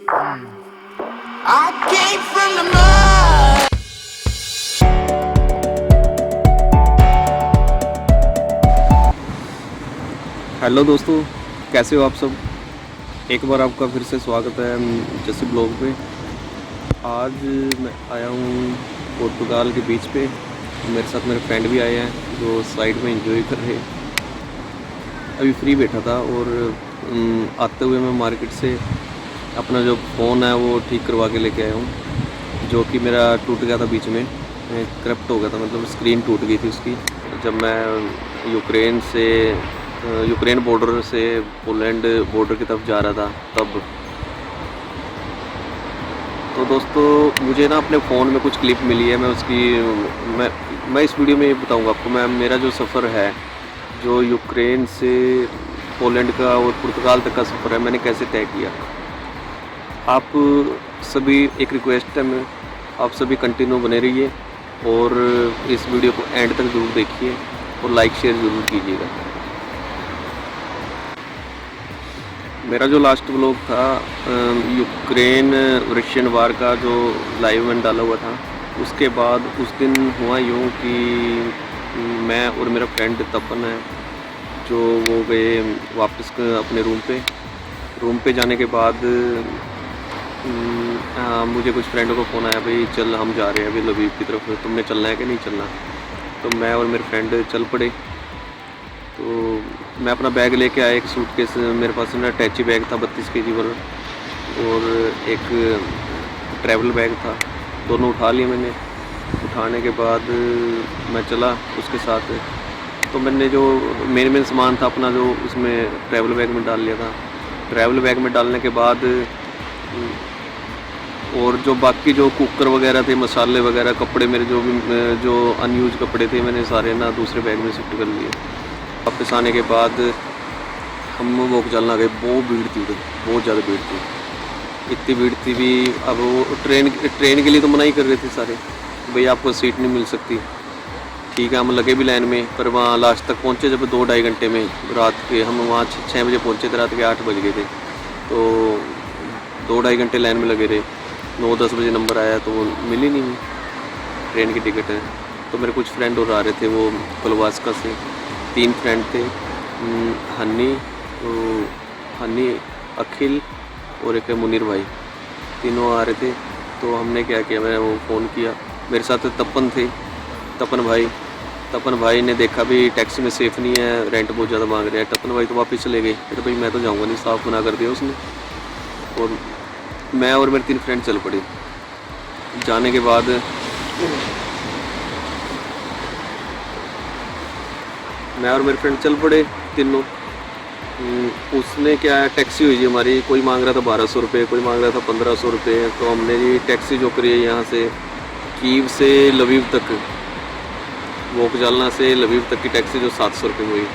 I came from the mud. Hello दोस्तों, कैसे हो आप सब। एक बार आपका फिर से स्वागत है जैसे ब्लॉग पे। आज मैं आया हूँ पुर्तगाल के बीच पे। मेरे साथ मेरे फ्रेंड भी आए हैं जो साइड में एंजॉय कर रहे हैं। अभी फ्री बैठा था और आते हुए मैं मार्केट से अपना जो फ़ोन है वो ठीक करवा के लेके आया हूँ, जो कि मेरा टूट गया था बीच में, करप्ट हो गया था, मतलब स्क्रीन टूट गई थी उसकी। जब मैं यूक्रेन बॉर्डर से पोलैंड बॉर्डर की तरफ जा रहा था तब। तो दोस्तों मुझे ना अपने फ़ोन में कुछ क्लिप मिली है, मैं इस वीडियो में ये बताऊंगा आपको मेरा जो सफ़र है, जो यूक्रेन से पोलैंड का और पुर्तगाल तक का सफ़र है, मैंने कैसे तय किया। आप सभी, एक रिक्वेस्ट है, आप सभी कंटिन्यू बने रहिए और इस वीडियो को एंड तक ज़रूर देखिए और लाइक शेयर ज़रूर कीजिएगा। मेरा जो लास्ट व्लॉग था यूक्रेन रशियन वार का, जो लाइव मैंने डाला हुआ था, उसके बाद उस दिन हुआ यूँ कि मैं और मेरा फ्रेंड तपन है जो वो गए वापस अपने रूम पे जाने के बाद मुझे कुछ फ्रेंडों को फ़ोन आया, भाई चल हम जा रहे हैं अभी लवीव की तरफ, तुमने चलना है कि नहीं चलना। तो मैं और मेरे फ्रेंड चल पड़े। तो मैं अपना बैग लेके आया, एक सूटकेस मेरे पास ना अटैची बैग था 32 kg वाला, और एक ट्रैवल बैग था। दोनों उठा लिए मैंने। उठाने के बाद मैं चला उसके साथ। तो मैंने जो मेन सामान था अपना, जो उसमें ट्रैवल बैग में डाल लिया था। ट्रैवल बैग में डालने के बाद और जो बाकी जो कुकर वगैरह थे, मसाले वगैरह, कपड़े मेरे जो अनयूज कपड़े थे, मैंने सारे ना दूसरे बैग में शिफ्ट कर लिए। वापस आने के बाद हम वॉक चलना गए। बहुत भीड़ थी उधर, बहुत ज़्यादा भीड़ थी। इतनी भीड़ थी भी, अब वो ट्रेन के लिए तो मना ही कर रहे थे सारे, भाई आपको सीट नहीं मिल सकती। ठीक है, हम लगे भी लाइन में, पर वहाँ लास्ट तक पहुँचे जब 2-2.5 घंटे में। रात के हम वहाँ 6 बजे पहुँचे थे, रात के 8 बज गए थे। तो 2-2.5 घंटे लाइन में लगे रहे। 9-10 बजे नंबर आया तो वो मिली नहीं ट्रेन की टिकट है। तो मेरे कुछ फ्रेंड और आ रहे थे, वो पलवास्का से 3 फ्रेंड थे, हनी, अखिल और एक मुनीर भाई, तीनों आ रहे थे। तो हमने क्या किया, मैं वो फ़ोन किया। मेरे साथ तपन थे, तपन भाई ने देखा भी टैक्सी में सेफ़ नहीं है, रेंट बहुत ज़्यादा मांग रहे हैं। तपन भाई तो वापस चले गए, तो भाई मैं तो जाऊँगा नहीं, साफ मना कर दिया उसने। और मैं और मेरे 3 फ्रेंड चल पड़े। जाने के बाद मैं और मेरे फ्रेंड चल पड़े तीनों। उसने क्या है, टैक्सी हुई जी हमारी, कोई मांग रहा था 1200 रुपये, कोई मांग रहा था 1500 रुपये। तो हमने जी टैक्सी जो करी है यहाँ से कीव से लवीव तक, वोकजालना से लवीव तक की टैक्सी जो 700 रुपये में हुई।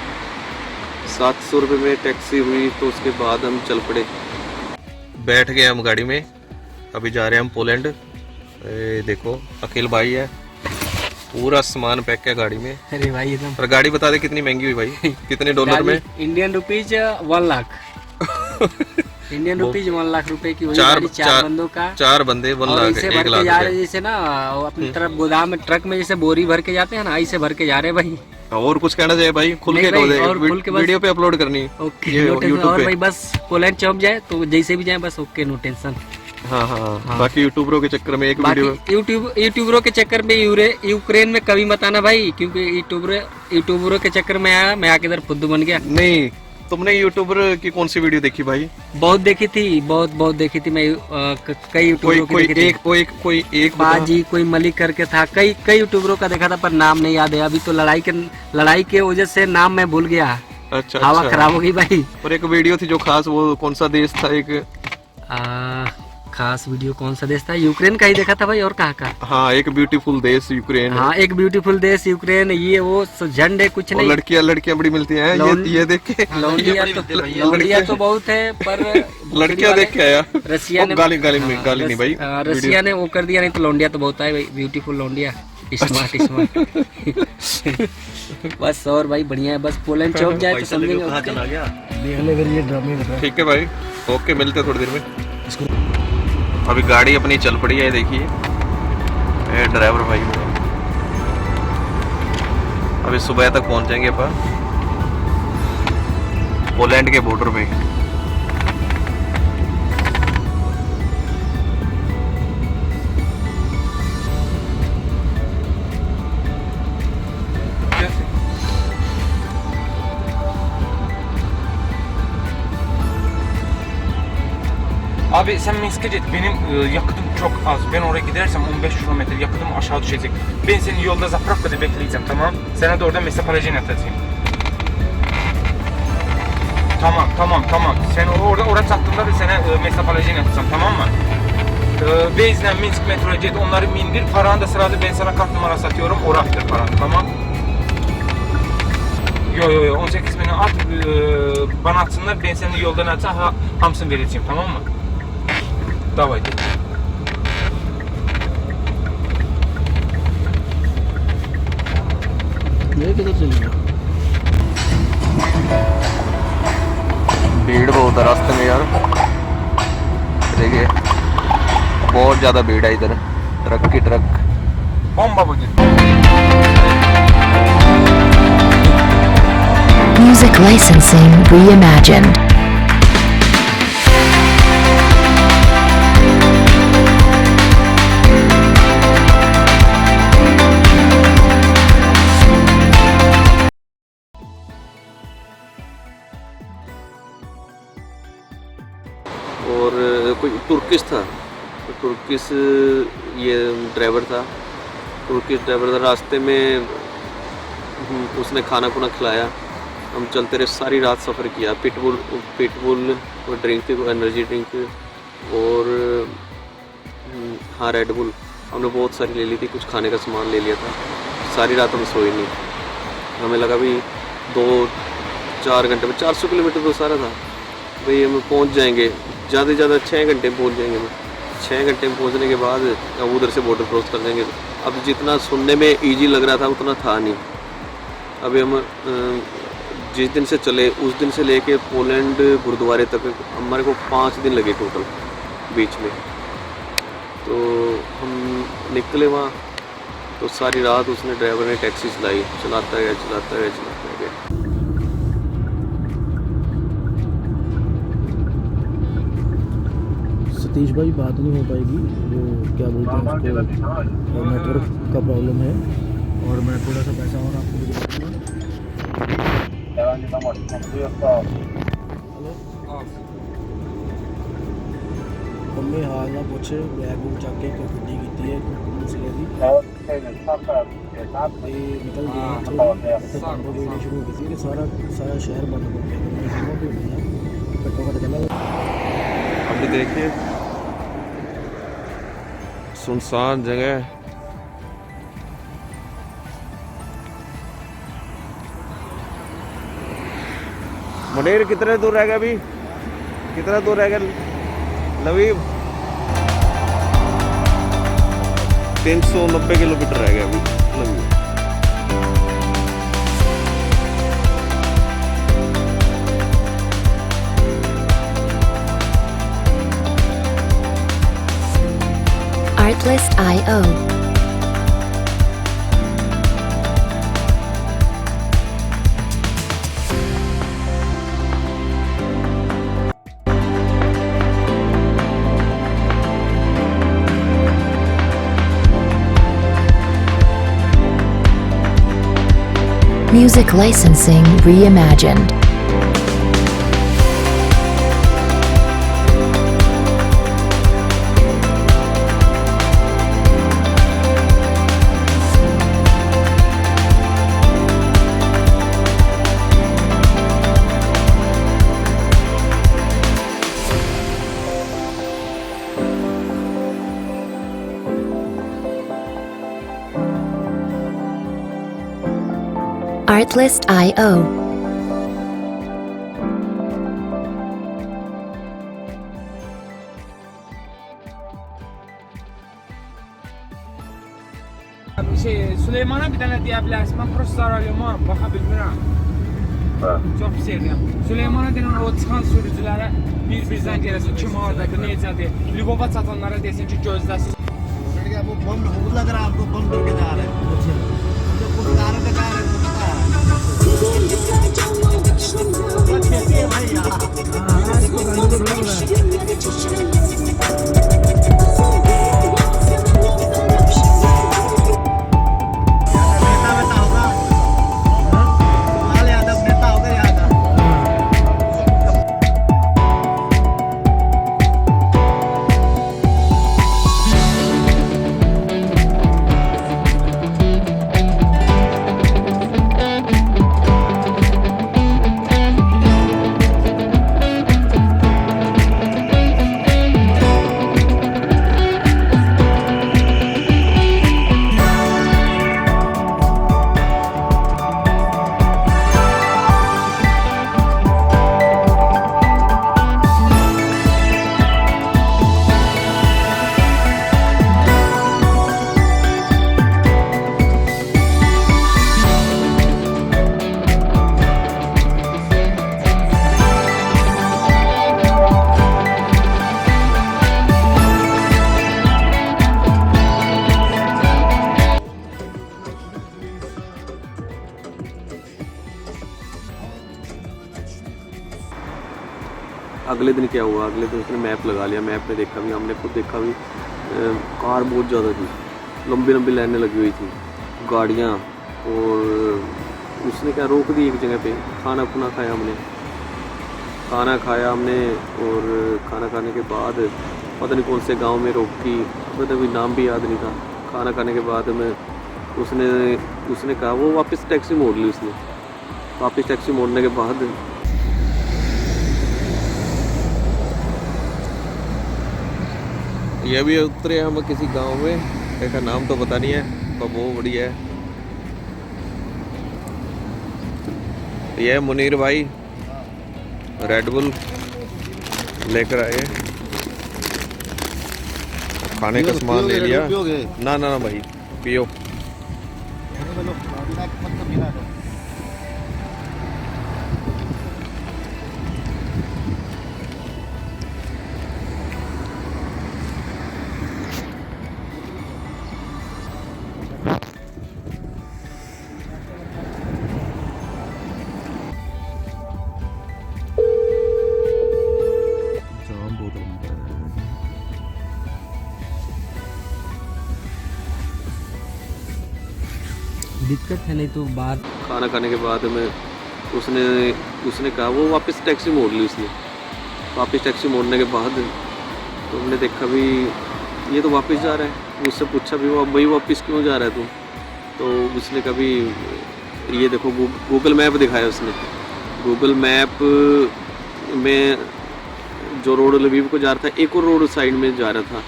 700 रुपये में टैक्सी हुई। तो उसके बाद हम चल पड़े, बैठ गए हम गाड़ी में। अभी जा रहे हैं हम पोलैंड। देखो अखिल भाई है, पूरा सामान पैक है गाड़ी में। अरे भाई एकदम। पर गाड़ी बता दे कितनी महंगी हुई भाई, कितने डॉलर में? Indian rupees 1 lakh. Indian rupees 1 lakh रुपए की हुई। 4 बंदों का, 4 बंदे 1 लाख, 1 लाख जा रहे जैसे ना अपनी तरफ गोदाम में ट्रक में जैसे बोरी भर के जाते हैं ना, ऐसे भर के जा रहे भाई। और कुछ कहना चाहिए भाई? खुल के वीडियो पे अपलोड करनी। ओके, और भाई बस पोलैंड चौक जाए तो जैसे भी जाए बस ओके, नो टेंशन। हाँ। बाकी यूट्यूबरों के चक्कर में एक वीडियो, यूट्यूबरों के चक्कर में यूक्रेन में कभी मत आना भाई, क्योंकि यूट्यूबरों के चक्कर में आया, मैं आके इधर फुद्दू बन गया। नहीं, तुमने यूट्यूबर की कौन सी वीडियो देखी भाई? बहुत देखी थी, बहुत देखी थी मैं। कई यूट्यूबरों की देखी थी। कोई एक बाजी, कोई मलिक करके था, कई यूट्यूबरों का देखा था, पर नाम नहीं याद है अभी। तो लड़ाई के वजह से नाम मैं भूल गया। अच्छा, हवा खराब हो गई भाई। और एक वीडियो थी जो खास, वो कौन सा देश था? एक खास वीडियो कौन सा देश था? यूक्रेन का ही देखा था भाई, और कहाँ का? हाँ, एक ब्यूटीफुल देश यूक्रेन। हाँ, एक ब्यूटीफुल देश यूक्रेन। ये वो झंडे कुछ नहीं। लड़कियां बड़ी मिलती हैं, ये देख के। लौंडिया तो बहुत है, पर लड़कियां देख के आया। रसिया ने गाली नहीं भाई, रसिया ने वो कर दिया, नहीं तो लौंडिया तो बहुत है भाई, ब्यूटीफुल लौंडिया, स्मार्ट। बस और भाई बढ़िया है, बस पोलैंड चौक जाए तो समझेंगे। ठीक है भाई, ओके, मिलते हैं थोड़ी देर में। अभी गाड़ी अपनी चल पड़ी है, देखिए ये ड्राइवर भाई हुआ। अभी सुबह तक पहुंच जाएंगे अपन पोलैंड के बॉर्डर पे। Abi sen Minsk'e git. Benim yakıtım çok az. Ben oraya gidersem 15 kilometre yakıtım aşağı düşecek. Ben seni yolda Zapravka'da bekleyeceğim, tamam? Sana da orada mesafalacını atacağım. Tamam. Sen oraya çattığında da sana mesafalacını atacağım, tamam mı? Beyz'den Minsk metroya git, onları bindir. Paranı da sırada ben sana kart numarası atıyorum. Oraya aktar paranı, tamam? Yo 18 bini at, bana atsınlar. Ben seni yoldan atacağım, hamsını vereceğim, tamam mı? Давай. ये किधर चल रहा? भीड़ बहुत है रास्ते में यार, देखिए बहुत ज़्यादा भीड़ है इधर, ट्रक की truck. Bomba bugün. Music licensing reimagined. और कोई तुर्किश था, तुर्किश ये ड्राइवर था, तुर्किश ड्राइवर था। रास्ते में उसने खाना खुना खिलाया, हम चलते रहे, सारी रात सफ़र किया। पिटबुल और ड्रिंक थी, एनर्जी ड्रिंक और हाँ रेड बुल हमने बहुत सारी ले ली थी, कुछ खाने का सामान ले लिया था। सारी रात हम सोए नहीं, हमें लगा भी 2-4 घंटे में 400 किलोमीटर तो सारा था भाई, हम पहुंच जाएंगे, ज़्यादा से ज़्यादा 6 घंटे में पहुंच जाएंगे। हम 6 घंटे में पहुंचने के बाद अब उधर से बॉर्डर क्रॉस कर जाएंगे। अब जितना सुनने में इजी लग रहा था उतना था नहीं। अभी हम जिस दिन से चले उस दिन से लेके पोलैंड गुरुद्वारे तक हमारे को 5 दिन लगे टोटल बीच में। तो हम निकले वहाँ तो सारी रात उसने ड्राइवर ने टैक्सी चलाई, चलाता गया। सतीश भाई बात नहीं हो पाएगी, वो क्या बोलते हैं उसको, नेटवर्क का प्रॉब्लम है। और मैं थोड़ा सा पैसा और आपको मम्मी हाल ना पूछे, बैग वूग चक के गड्डी की है मसले की निकल गए शुरू हो गई थी कि सारा शहर बंद हो गया। घट्टो घट चला अभी देखिए सुनसान जगह, मुनीर कितने दूर रह गया अभी, कितना दूर रह गया लवीब? 390 किलोमीटर रह गया अभी लवीब। Artlist.io. Music licensing reimagined. Artlist.io. Süleyman'a bir tane diyebilirsin. Ben prosesör alıyorum ama bakabilmirəm. Çox pis edirəm. Süleymana deyən o çıxan sürücülərə bir zəng eləsin, kim oradadır, necədir. Lvova çatanlara desin ki, gözləsin. वो बम लग रहा है हमको बम डर के जा रहे हैं जो पुरस्कार के जा रहे हैं कैसी है भाई यार अगले दिन क्या हुआ, अगले दिन उसने मैप लगा लिया। मैप में देखा भी, हमने खुद देखा भी, कार बहुत ज़्यादा थी, लंबी लंबी लाइनें लगी हुई थी, गाड़ियाँ। और उसने क्या रोक दी एक जगह पे, खाना खुना खाया हमने, खाना खाया हमने। और खाना खाने के बाद पता नहीं कौन से गांव में रोकी, पता नहीं नाम भी याद नहीं था। खाना खाने के बाद में उसने कहा, वो वापस टैक्सी मोड़ ली उसने। वापस टैक्सी मोड़ने के बाद ये भी उतरे हम किसी गांव में, देखा नाम तो पता नहीं है पर वो बढ़िया है। ये है मुनीर भाई, रेड बुल लेकर आए, खाने का सामान ले लिया। ना ना ना भाई पियो। दिक्कत है, नहीं तो बात। खाना खाने के बाद में उसने कहा, वो वापस टैक्सी मोड़ ली उसने। वापस टैक्सी मोड़ने के बाद तो हमने देखा भी ये तो वापस जा रहा है। उससे पूछा भी, वो भाई वापस क्यों जा रहा है तू? तो उसने कहा भी ये देखो, गूगल मैप दिखाया उसने। गूगल मैप में जो रोड लवीव को जा रहा था, एक और रोड साइड में जा रहा था,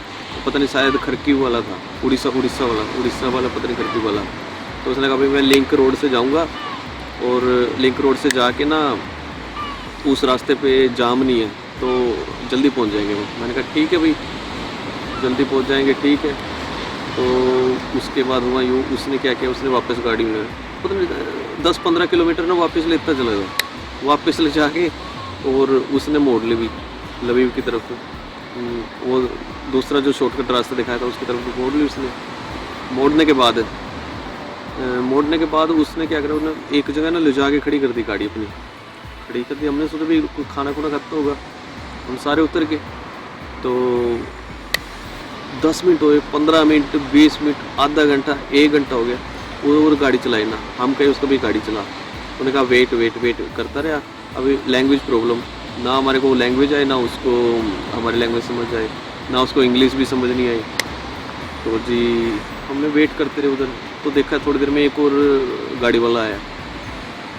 पता नहीं शायद खरकी वाला था, उड़ीसा वाला पता नहीं खरकी वाला। तो उसने कहा भाई मैं लिंक रोड से जाऊंगा और लिंक रोड से जाके ना उस रास्ते पे जाम नहीं है तो जल्दी पहुंच जाएंगे वो। मैंने कहा ठीक है भाई, जल्दी पहुंच जाएंगे, ठीक है। तो उसके बाद हुआ यूँ, उसने क्या किया, उसने वापस गाड़ी में पता नहीं 10-15 किलोमीटर ना वापस लेता चला गया। वापस ले जाके और उसने मोड़ ली भी लवीव की तरफ। वो दूसरा जो शॉर्टकट रास्ता दिखाया था उसकी तरफ मोड़ ली उसने। मोड़ने के बाद उसने क्या करा, उन्होंने एक जगह ना ले जाके खड़ी कर दी गाड़ी अपनी, खड़ी कर दी। हमने सोचा भी खाना खुना खाता होगा, हम सारे उतर के। तो 10 मिनट हुए, 15 मिनट, 20 मिनट, आधा घंटा, 1 घंटा हो गया, वो और गाड़ी चलाई ना। हम कहे उसको भी गाड़ी चला, उन्होंने कहा वेट करता रहा। अभी लैंग्वेज प्रॉब्लम, ना हमारे को लैंग्वेज आए, ना उसको हमारी लैंग्वेज समझ आए, ना उसको इंग्लिश भी समझ नहीं आई। तो जी हमने वेट करते रहे उधर। तो देखा थोड़ी देर में एक और गाड़ी वाला आया,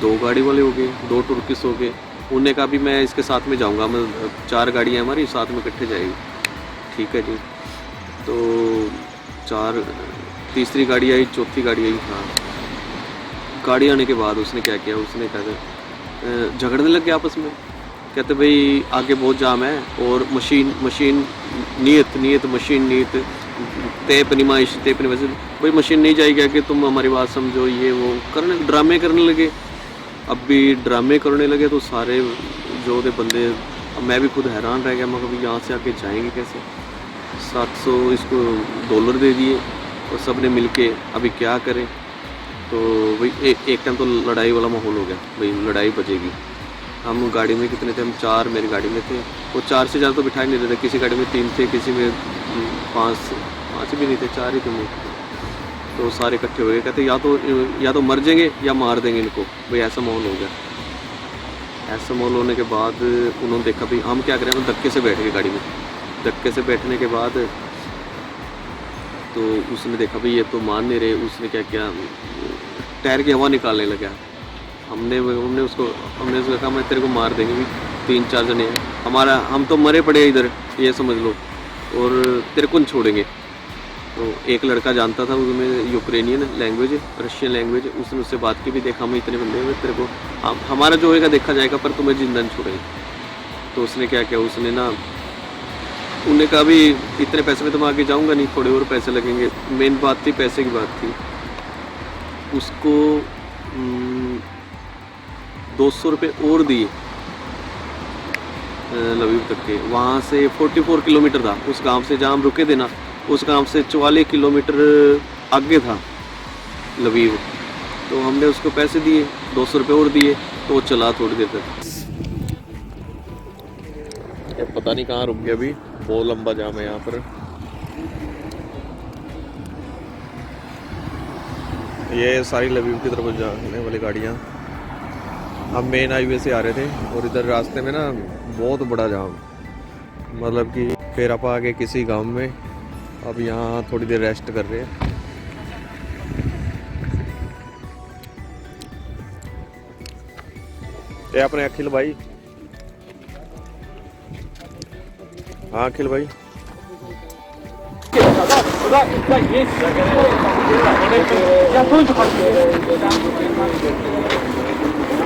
2 गाड़ी वाले हो गए, 2 टुर्किश हो गए। उन्होंने कहा भी मैं इसके साथ में जाऊंगा, मैं 4 गाड़ियाँ हमारी साथ में इकट्ठे जाएगी। ठीक है जी। तो 4, तीसरी गाड़ी आई, चौथी गाड़ी आई। हाँ, गाड़ी आने के बाद उसने क्या किया, उसने कहते झगड़ने लग गया आपस में। कहते भाई आगे बहुत जाम है और मशीन नियत मशीन नियत तेपनी भाई मशीन नहीं जाएगी आगे, तुम हमारी बात समझो, ये वो करने ड्रामे करने लगे। अब भी ड्रामे करने लगे तो सारे जो थे बंदे, अब मैं भी खुद हैरान रह गया, मैं कभी यहाँ से आके जाएंगे कैसे। 700 इसको डॉलर दे दिए और सब ने मिल के अभी क्या करें। तो भाई एक टाइम तो लड़ाई वाला माहौल हो गया, भाई लड़ाई बजेगी। हम गाड़ी में कितने थे, हम 4 मेरी गाड़ी में थे, वो 4 से ज़्यादा तो बिठा नहीं रहे थे, किसी गाड़ी में 3 थे, किसी में 5 भी नहीं थे, 4 ही थे मुझे। तो सारे इकट्ठे हो गए, कहते या तो मर जाएंगे या मार देंगे इनको, भाई ऐसा माहौल हो गया। ऐसा माहौल होने के बाद उन्होंने देखा भाई हम क्या करें, हम धक्के से बैठ गए गाड़ी में। धक्के से बैठने के बाद तो उसने देखा भाई ये तो मान नहीं रहे, उसने क्या किया, टायर की हवा निकालने लगा। हमने उसको कहा मैं तेरे को मार देंगे, भी 3-4 जने हैं हम तो मरे पड़े इधर, ये समझ लो, और तेरे को नहीं छोड़ेंगे। तो एक लड़का जानता था उसमें यूक्रेनियन लैंग्वेज, रशियन लैंग्वेज, उसने उससे बात की भी, देखा हम इतने बंदे हुए, तेरे को हमारा जो होएगा देखा जाएगा, पर तुम्हें जिंदा नहीं छोड़ेंगे। तो उसने क्या किया, उसने ना उन्हें कहा भी इतने पैसे में तो मैं आगे जाऊँगा नहीं, थोड़े और पैसे लगेंगे। मेन बात थी, पैसे की बात थी। उसको 200 रुपये और दिए लवीव तक के। वहाँ से 44 किलोमीटर था उस गांव से जहाँ हम रुके थे ना, उस गांव से 44 किलोमीटर आगे था लवीव। तो हमने उसको पैसे दिए, 200 रुपये और दिए, तो वो चला थोड़ी देर तक। पता नहीं कहाँ रुक गया, अभी बहुत लंबा जाम है यहाँ पर। ये सारी लवीव की तरफ जाने वाली गाड़ियाँ, हम मेन हाईवे से आ रहे थे और इधर रास्ते में ना बहुत बड़ा जाम, मतलब कि फिर आप आगे किसी गांव में, अब यहाँ थोड़ी देर रेस्ट कर रहे हैं। ये अपने अखिल भाई, हाँ अखिल भाई,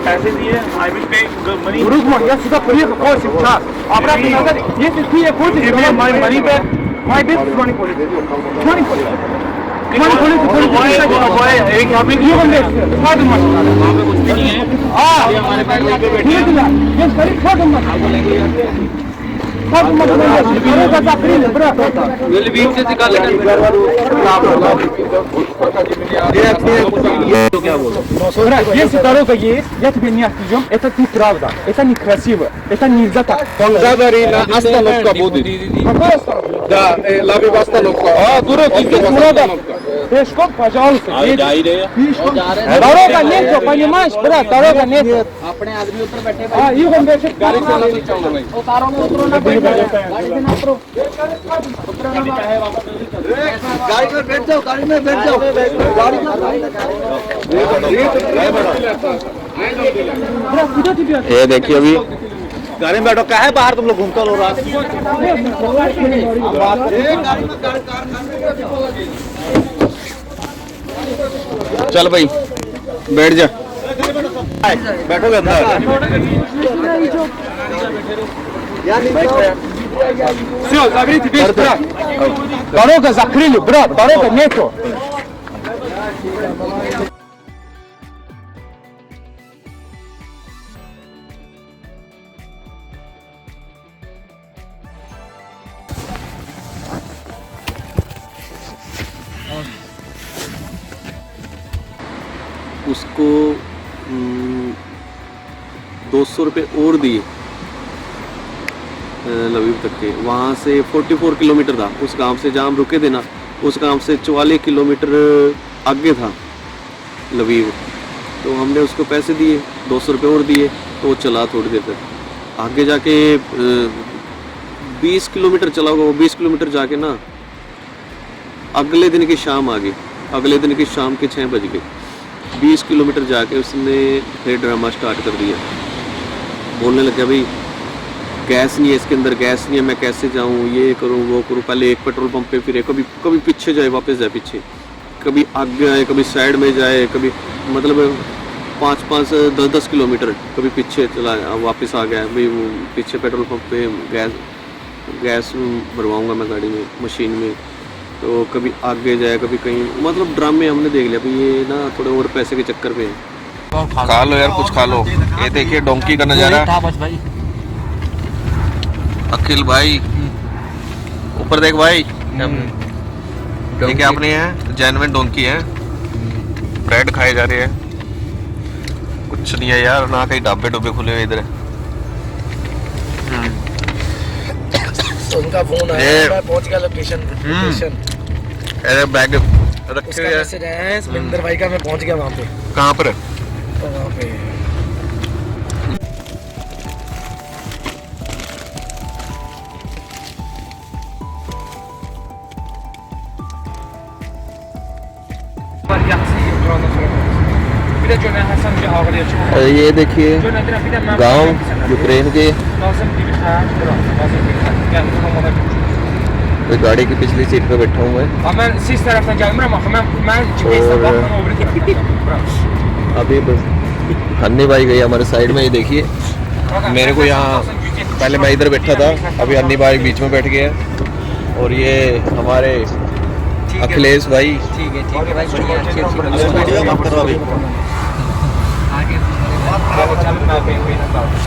पैसे दिए, I will pay money. Я сюда приехал 8 час. Обратно назад. Если ты не хочешь, give me my money back. My back is money police. Money police. Money police. एक यहाँ पे ये बंदे साथ मत। वहाँ पे कुछ भी नहीं है। ये हमारे पैर लेके बैठे हैं। ये सारी साथ मत। साथ मत। मेरे साथ आखिरी है, बड़ा। ये बीच से निकाल लेना। ये तो क्या बोलो? Если дорога есть, я тебе не отвезем, это неправда, это некрасиво, это нельзя так. Задарина, остановка будет. Какая остановка? Да, Лавив остановка. А, дурак, здесь надо. Пешком, пожалуйста, едь. Пешком. Дорога нет, понимаешь, брат, дорога нет. अपने आदमी ऊपर बैठे А, их он बैठे. गाड़ी से ना चलना भाई. उतारो में उतरो ना, गाड़ी से ना उतरो। गाड़ी में बैठ जाओ, गाड़ी में बैठ जाओ, गाड़ी में। ये देखिए अभी गाड़ी में बैठो, क्या है बाहर तुम लोग घूमते हो रात। चल भाई बैठ जा, बैठोगे अंदर। Все, закройте весь брат. Дорога закрыли, брат, дорога нету. उसको 200 रुपये और दिए लवीव तक के। वहाँ से 44 किलोमीटर था उस गांव से जहाँ हम रुके थे ना, उस गांव से 44 किलोमीटर आगे था लवीव। तो हमने उसको पैसे दिए, 200 रुपये और दिए, तो वो चला थोड़ी देर तक। आगे जाके 20 किलोमीटर चला होगा वो। 20 किलोमीटर जाके ना अगले दिन की शाम आ गई, अगले दिन की शाम के 6 बज गए। 20 किलोमीटर जाके उसने फिर ड्रामा स्टार्ट कर दिया, बोलने लग गया भाई गैस नहीं है इसके अंदर, गैस नहीं है, मैं कैसे जाऊँ, ये करूँ वो करूँ। पहले एक पेट्रोल पंप पे फिरे, कभी कभी पीछे जाए वापस जाए पीछे, कभी आगे आए कभी साइड में जाए, कभी मतलब 5-5, 10-10 किलोमीटर कभी पीछे चला वापस आ गया भाई। वो पीछे पेट्रोल पंप पे गैस भरवाऊँगा मैं गाड़ी में, मशीन में। तो कभी आगे जाए कभी कहीं, मतलब ड्रामे हमने देख लिया भाई ये ना थोड़े और पैसे के चक्कर में है। खा लो यार, कुछ खा लो। ये देखिए डोंकी का नज़ारा। था बस भाई। अखिल भाई ऊपर देख भाई, ये क्या अपनी है, जैनविन डोंकी है। ब्रेड खाए जा रहे हैं, कुछ नहीं है यार, ना कहीं ढाबे डुबे खुले हुए इधर। उनका फोन आया, मैं पहुंच गया लोकेशन। अरे बैग रखे उसका हुए हैं। मैसेज आया है समिंदर भाई का, मैं पहुंच गया वहाँ पे। कहाँ पर? तो वहाँ पे Bir de Cömert Hasan bir ağrıya çıkıyor. ये देखिए Cömert'e bir de ben गांव यूक्रेन के। lazım bir tane lazım bir tane. Yani tamamına कोई गाड़ी की पिछली सीट पे बैठा हूँ मैं। Ama ben siz taraftan geldim ama ben GPS'ten bakmadan o bir taraftan. अभी बस हन्नी भाई गई हमारे साइड में, ये देखिए। मेरे को यहाँ पहले मैं इधर बैठा था, अभी अन्नी भाई बीच में बैठ गया। और ये हमारे अखिलेश भाई। ठीक है भाई, बढ़िया, अच्छी वीडियो मत करो अभी। आगे Çalın ben benim lazım.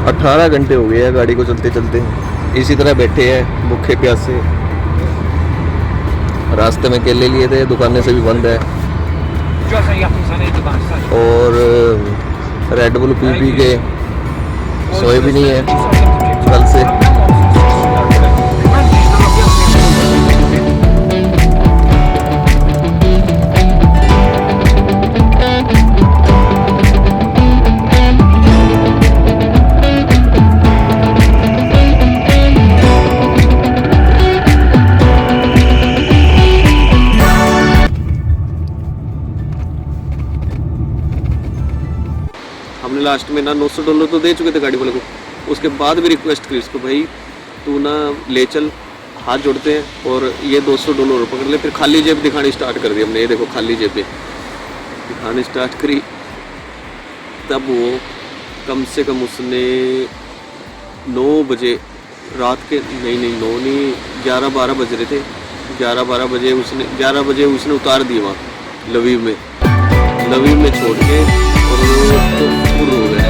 18 घंटे हो गए हैं गाड़ी को चलते चलते, इसी तरह बैठे हैं भूखे प्यासे। रास्ते में केले लिए थे, दुकानें से भी बंद है। Diyorsan yaptım sana itibar. और रेड बुल पी पी के सोए भी नहीं है कल से। हमने लास्ट में ना $900 तो दे चुके थे गाड़ी वाले को। उसके बाद भी रिक्वेस्ट की उसको, भाई तू ना ले चल, हाथ जोड़ते हैं और ये $200 पकड़ ले। फिर खाली जेब दिखानी स्टार्ट कर दी हमने, ये देखो खाली जेब दिखानी स्टार्ट करी। तब वो कम से कम उसने 9 बजे रात के, नहीं 9 नहीं 11-12 बज रहे थे। 11-12 बजे उसने उतार दिए वहाँ लवीव में छोड़ के, और वो तो फुल हो गया।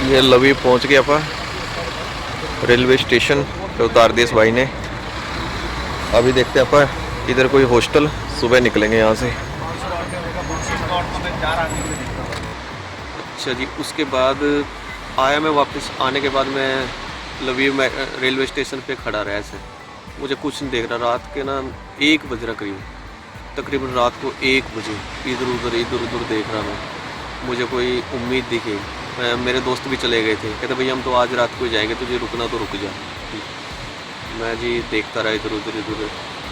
ये लवीव पहुंच गया अपा रेलवे स्टेशन पे, उतार दिया इस भाई ने। अभी देखते हैं अपा इधर कोई हॉस्टल, सुबह निकलेंगे यहाँ से। अच्छा जी, उसके बाद आया मैं वापस। आने के बाद मैं लवीव में रेलवे स्टेशन पे खड़ा रहा ऐसे, मुझे कुछ नहीं देख रहा। रात के ना 1 बज रहा तकरीबन रात को 1 बजे इधर उधर देख रहा मैं। मुझे कोई उम्मीद दिखी, मेरे दोस्त भी चले गए थे, कहते भैया हम तो आज रात को जाएंगे, तुझे रुकना तो रुक जा। मैं जी देखता रहा इधर उधर।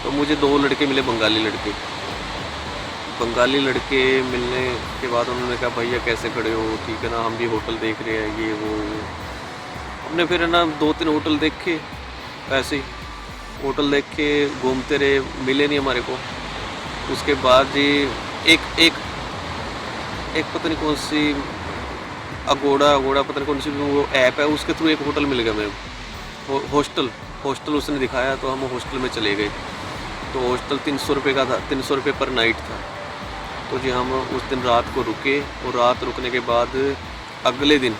तो मुझे 2 लड़के मिले, बंगाली लड़के मिलने के बाद उन्होंने कहा भैया कैसे खड़े हो, ठीक है ना, हम भी होटल देख रहे हैं, ये वो। हमने फिर ना 2-3 होटल देखे, ऐसे ही होटल देख के घूमते रहे, मिले नहीं हमारे को। उसके बाद जी एक पता नहीं कौन सी अगोड़ा पता नहीं कौन सी वो ऐप है, उसके थ्रू एक होटल मिल गया मेरे को, हॉस्टल उसने दिखाया, तो हम हॉस्टल में चले गए। तो हॉस्टल 300 रुपये का था, 300 रुपये पर नाइट था। तो जी हम उस दिन रात को रुके, और रात रुकने के बाद अगले दिन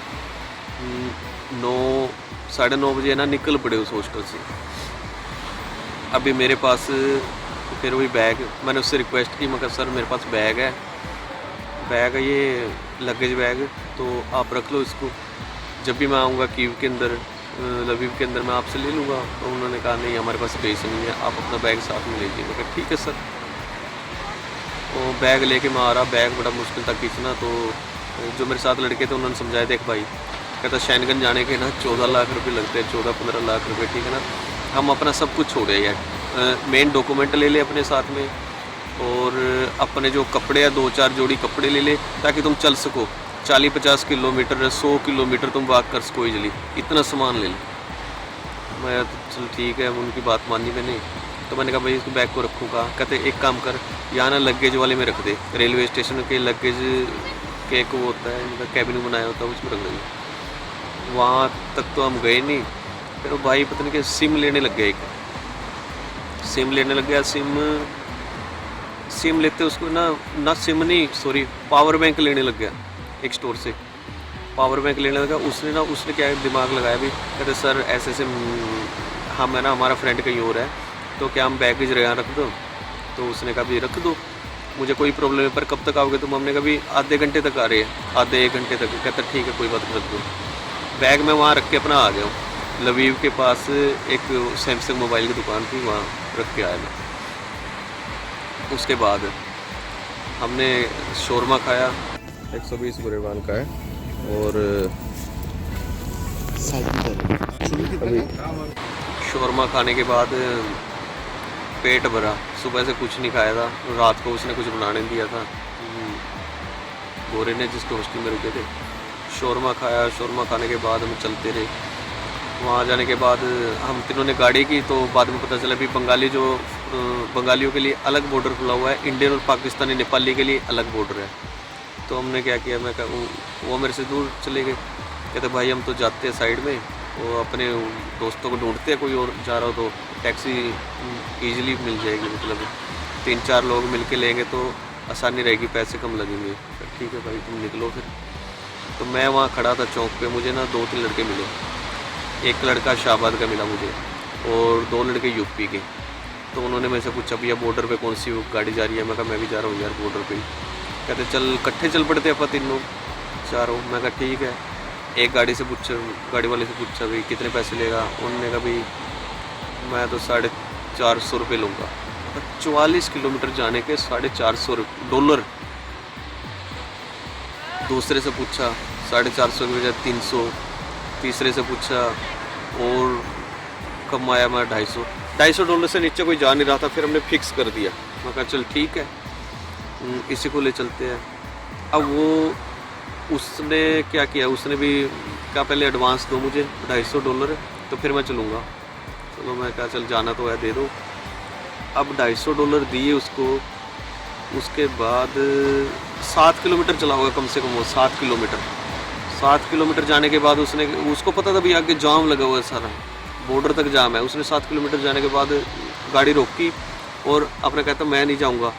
9-9:30 बजे ना निकल पड़े उस हॉस्टल से। अभी मेरे पास फिर वही बैग, मैंने उससे रिक्वेस्ट की, मगर सर मेरे पास बैग है ये लगेज बैग, तो आप रख लो इसको, जब भी मैं आऊँगा कीव के अंदर, लवीव के अंदर, मैं आपसे ले लूँगा। तो उन्होंने कहा नहीं हमारे पास स्पेस नहीं है, आप अपना बैग साथ में लीजिए। मैं कहा ठीक है सर। तो बैग लेके मैं आ रहा, बैग बड़ा मुश्किल था खींचना। तो जो मेरे साथ लड़के थे उन्होंने समझाया, देख भाई, कहता शैनगंज जाने के ना 14 लाख रुपये लगते हैं, 14-15 लाख रुपये, ठीक है ना। हम अपना सब कुछ छोड़े यार, मेन डॉक्यूमेंट ले ले अपने साथ में, और अपने जो कपड़े या 2-4 जोड़ी कपड़े ले ले, ताकि तुम चल सको। 40-50 किलोमीटर 100 किलोमीटर तुम वॉक कर सको इजली, इतना सामान ले ले। मैं तो चल ठीक है, उनकी बात मानी मैंने। तो मैंने कहा भाई इसको बैग को रखूँ कहाँ? कहते एक काम कर, यहाँ ना लगेज वाले में रख दे, रेलवे स्टेशन के लगेज के एक वो होता है इनका कैबिन बनाया होता है, उसमें रख देंगे। वहाँ तक तो हम गए नहीं, फिर वो भाई पता नहीं कि सिम लेने लग गया, एक सिम लेने लग गया। सिम लेते उसको ना सिम नहीं, सॉरी, पावर बैंक लेने लग गया एक स्टोर से। पावर बैंक लेने लगा, उसने क्या दिमाग लगाया भी, कहते सर ऐसे हम है ना, हमारा फ्रेंड कहीं और है, तो क्या हम बैगेज यहाँ रख दो? तो उसने कहा भी रख दो, मुझे कोई प्रॉब्लम है, पर कब तक आओगे तुम? हमने कहा भी आधे घंटे तक आ रहे हैं, आधे 1 घंटे तक। कहता ठीक है कोई बात नहीं, रख दो। बैग मैं वहाँ रख के अपना आ गया हूँ। लवीव के पास एक सैमसंग मोबाइल की दुकान थी, वहाँ रख के आया मैं। उसके बाद हमने शोरमा खाया, 120 गुरेवान का है। और शोरमा खाने के बाद पेट भरा। सुबह से कुछ नहीं खाया था, रात को उसने कुछ बनाने दिया था गोरे ने, जिसके हॉस्टल में रुके थे। शोरमा खाया, शोरमा खाने के बाद हम चलते रहे। वहाँ जाने के बाद हम तीनों ने गाड़ी की, तो बाद में पता चला भी बंगालियों के लिए अलग बॉर्डर खुला हुआ है, इंडियन और पाकिस्तानी नेपाली के लिए अलग बॉर्डर है। तो हमने क्या किया, मैं कहा वो मेरे से दूर चले गए। कहते भाई हम तो जाते हैं साइड में, वो अपने दोस्तों को ढूंढते हैं, कोई और जा रहा हो तो टैक्सी ईजिली मिल जाएगी, मतलब 3-4 लोग मिल के लेंगे तो आसानी रहेगी, पैसे कम लगेंगे। ठीक है भाई तुम निकलो फिर। तो मैं वहाँ खड़ा था चौक पे, मुझे ना 2-3 लड़के मिले। एक लड़का शाहबाद का मिला मुझे और 2 लड़के यूपी के। तो उन्होंने मेरे से पूछा भैया बॉर्डर पे कौन सी गाड़ी जा रही है? मैं कहा मैं भी जा रहा हूँ यार बॉर्डर पे। कहते चल इकट्ठे चल पड़ते अपन तीनों चारों। मैं कहा ठीक है। एक गाड़ी वाले से पूछा भाई कितने पैसे लेगा? उन्होंने कहा भाई मैं तो $450 रुपये लूँगा। 44 किलोमीटर जाने के $450 $। दूसरे से पूछा 450 की बजाय 300। तीसरे से पूछा और कमाया मैं $250 से नीचे कोई जा नहीं रहा था। फिर हमने फिक्स कर दिया, मैं कहा चल ठीक है इसी को ले चलते हैं। अब उसने क्या किया, उसने भी कहा पहले एडवांस दो मुझे $250 तो फिर मैं चलूँगा। चलो मैं कहा चल जाना तो है दे दो। अब $250 दिए उसको। उसके बाद 7 किलोमीटर चला होगा कम से कम, वो 7 किलोमीटर जाने के बाद उसको पता था भी आगे जाम लगा हुआ है, सारा बॉर्डर तक जाम है। उसने 7 किलोमीटर जाने के बाद गाड़ी रोकी और अपने कहता मैं नहीं जाऊँगा।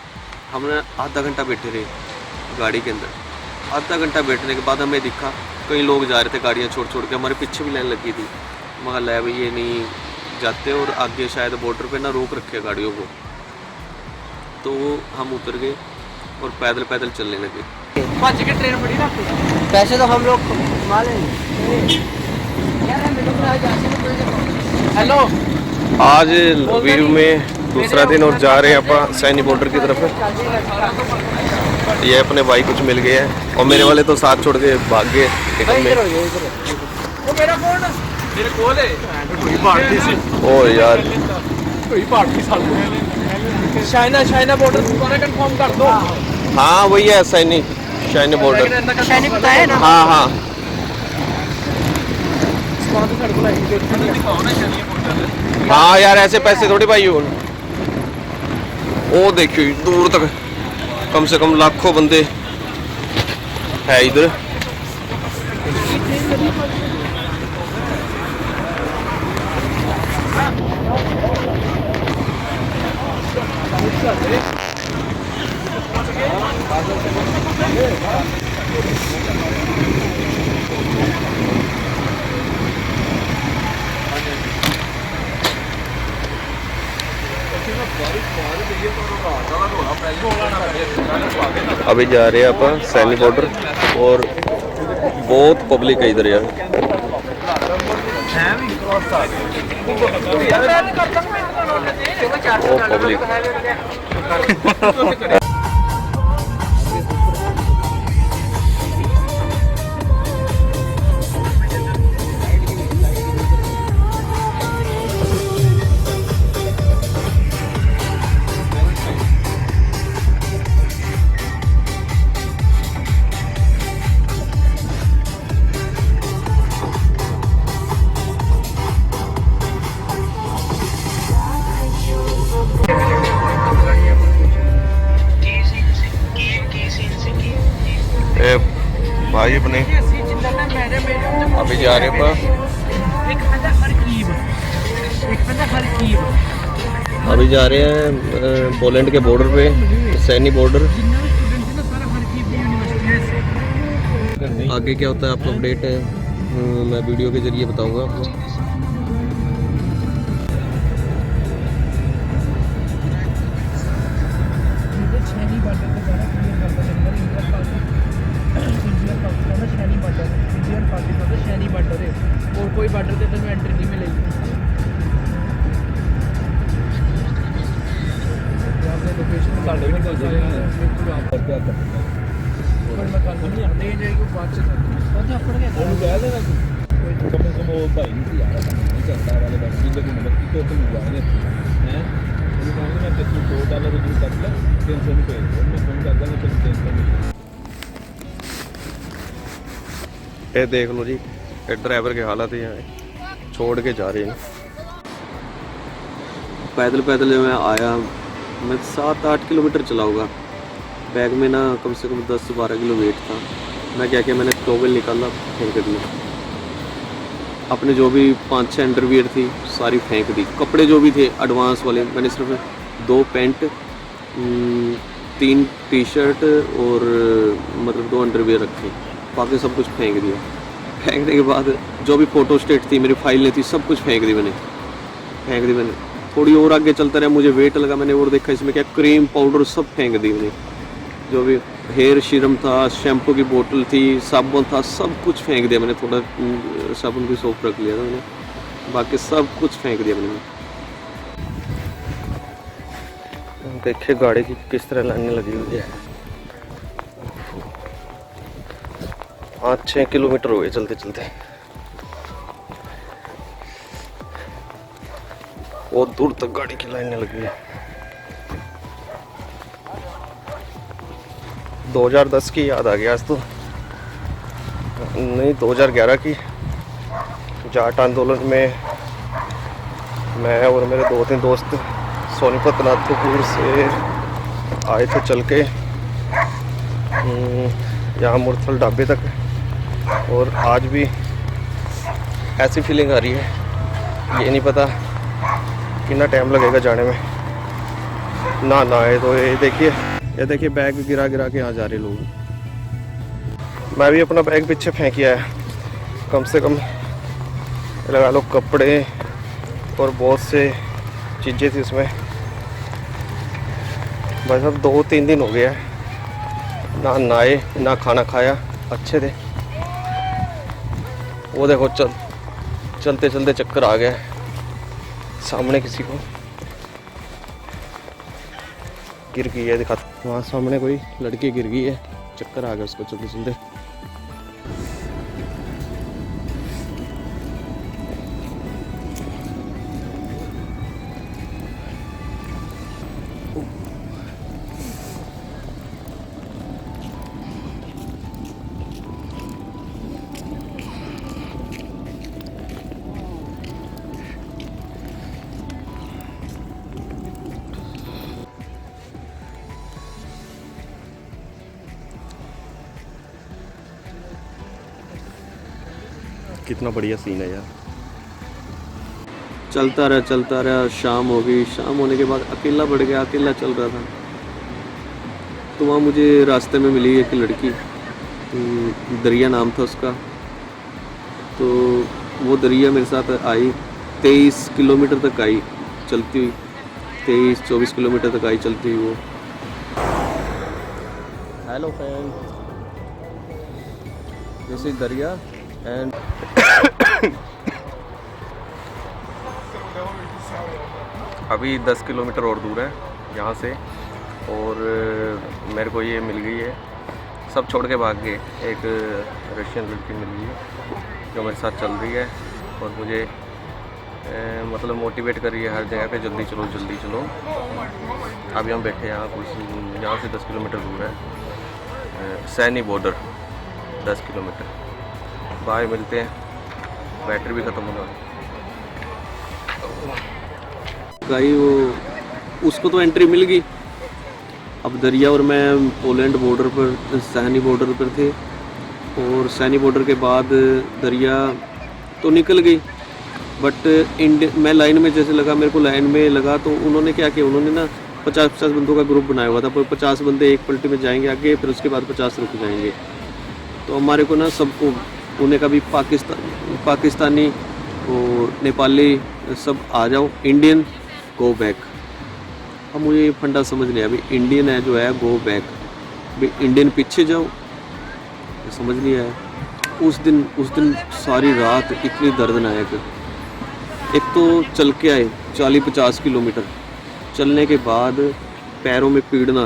हमने आधा घंटा बैठे रहे गाड़ी के अंदर। आधा घंटा बैठने के बाद हमें दिखा कई लोग जा रहे थे गाड़ियाँ छोड़ के, हमारे पीछे भी लाइन लगी थी। मगर ले भाई ये नहीं जाते और आगे शायद बॉर्डर पे ना रोक रखे गाड़ियों को। तो हम उतर गए और पैदल चलने लगे। 5 की ट्रेन पड़ी ना, पैसे तो हम लोग कमा लेंगे। हेलो आज लवीव में दूसरा दिन और जा रहे हैं अपन सैनी बॉर्डर की तरफ। ये अपने भाई कुछ मिल गए हैं और मेरे वाले तो साथ छोड़ के भाग गए। ओ यार चाइना बॉर्डर कंफर्म कर दो। हाँ वही है सैनी बॉर्डर। सैनिक पता है ना? हाँ हाँ यार ऐसे पैसे थोड़ी भाई। वो देखियो दूर तक कम से कम लाखों बंदे है इधर। अभी जा रहे हैं अपन सैनी बॉर्डर और बहुत पब्लिक है इधर यार। बहुत पब्लिक। भाई अपने अभी जा रहे हैं अभी जा रहे हैं पोलैंड के बॉर्डर पे, सैनी बॉर्डर। आगे क्या होता है आपको अपडेट है, मैं वीडियो के जरिए बताऊंगा आपको। और कोई बॉर्डर पे तुम्हें एंट्री नहीं मिलेगी। आपने लोकेशन साढ़े में कर दिया है, बिल्कुल आप क्या करते हैं पर मैं कल नहीं आते हैं जाएगी बात से कौन सा पड़ गया वो गया था कोई कम से कम वो भाई नहीं आ रहा नहीं चलता वाले बस की लेकिन मतलब तो तुम जाने हैं वो कहने मैं किसी $2 जो कर ले 300 रुपए मैं फोन कर दूंगा तो 300 रुपए। ये देख लो जी, ये ड्राइवर की हालत है, यहाँ छोड़ के जा रहे हैं। पैदल पैदल जो मैं आया, मैं 7-8 किलोमीटर चला होगा। बैग में ना कम से कम 10 से 12 किलो वेट था। मैं क्या किया, मैंने टॉवेल निकाला, फेंक दिया। अपने जो भी 5-6 अंडरवियर थी सारी फेंक दी। कपड़े जो भी थे एडवांस वाले, मैंने सिर्फ 2 पैंट, 3 टी-शर्ट और मतलब 2 अंडरवियर रखे, बाकी सब कुछ फेंक दिया। फेंकने के बाद जो भी फ़ोटो स्टेट थी, मेरी फाइलें थी, सब कुछ फेंक दी मैंने। थोड़ी और आगे चलता रहा, मुझे वेट लगा, मैंने और देखा इसमें क्या क्रीम पाउडर सब फेंक दी मैंने। जो भी हेयर सीरम था, शैम्पू की बोतल थी, साबुन था, सब कुछ फेंक दिया मैंने। थोड़ा साबुन की सोप रख लिया था मैंने, बाकी सब कुछ फेंक दिया मैंने। देखिए गाड़ी की किस तरह लाइन लगी हुई है। 5-6 किलोमीटर हो गए चलते चलते। बहुत दूर तक गाड़ी की लाइनें लगी है। 2010 की याद आ गया आज तो, नहीं 2011 की। जाट आंदोलन में मैं और मेरे 2-3 दोस्त सोनीपत नाथपुर से आए थे चल के यहाँ मुरथल ढाबे तक, और आज भी ऐसी फीलिंग आ रही है, ये नहीं पता कितना टाइम लगेगा जाने में। ना आए तो ये देखिए बैग गिरा के यहाँ जा रहे लोग। मैं भी अपना बैग पीछे फेंक आया है, कम से कम लगा लो कपड़े और बहुत से चीज़ें थी उसमें। बस अब 2-3 दिन हो गया है, ना नहाए ना खाना खाया। अच्छे थे वो, देखो चलते चलते चक्कर आ गया सामने किसी को गिर गई है, दिखा वहाँ सामने कोई लड़की गिर गई है, चक्कर आ गया उसको चलते चलते। कितना बढ़िया सीन है यार। चलता रहा, शाम हो गई। शाम होने के बाद अकेला बढ़ गया, अकेला चल रहा था। तो वहाँ मुझे रास्ते में मिली एक लड़की, दरिया नाम था उसका। तो वो दरिया मेरे साथ आई, 23 किलोमीटर तक आई चलती हुई, 23-24 किलोमीटर तक आई चलती हुई वो। हेलो फ्रेंड, दिस इज दरिया एंड अभी 10 किलोमीटर और दूर है यहाँ से, और मेरे को ये मिल गई है, सब छोड़ के भाग गए। एक रशियन लड़की मिल गई है जो मेरे साथ चल रही है और मुझे मतलब मोटिवेट कर रही है हर जगह पे, जल्दी चलो। अभी हम बैठे यहाँ कुछ, यहाँ से 10 किलोमीटर दूर है सैनी बॉर्डर, 10 किलोमीटर। बाय, मिलते हैं। बैटरी भी ख़त्म होने वाली। गाई वो उसको तो एंट्री मिल गई। अब दरिया और मैं पोलैंड बॉर्डर पर, सैनी बॉर्डर पर थे। और सैनी बॉर्डर के बाद दरिया तो निकल गई, बट मैं लाइन में जैसे लगा, मेरे को लाइन में लगा तो उन्होंने क्या किया, उन्होंने ना 50-50 बंदों का ग्रुप बनाया हुआ था, पर 50 बंदे एक पलटी में जाएंगे आगे, फिर उसके बाद 50 रुक जाएंगे। तो हमारे को ना सबको, उन्हें कभी पाकिस्तानी और नेपाली सब आ जाओ, इंडियन गो बैक। अब मुझे ये फंडा समझ नहीं आया, अभी इंडियन है जो है गो बैक, भाई इंडियन पीछे जाओ, समझ नहीं आया। उस दिन सारी रात इतनी दर्दनाक, एक तो चल के आए 40-50 किलोमीटर, चलने के बाद पैरों में पीड़ ना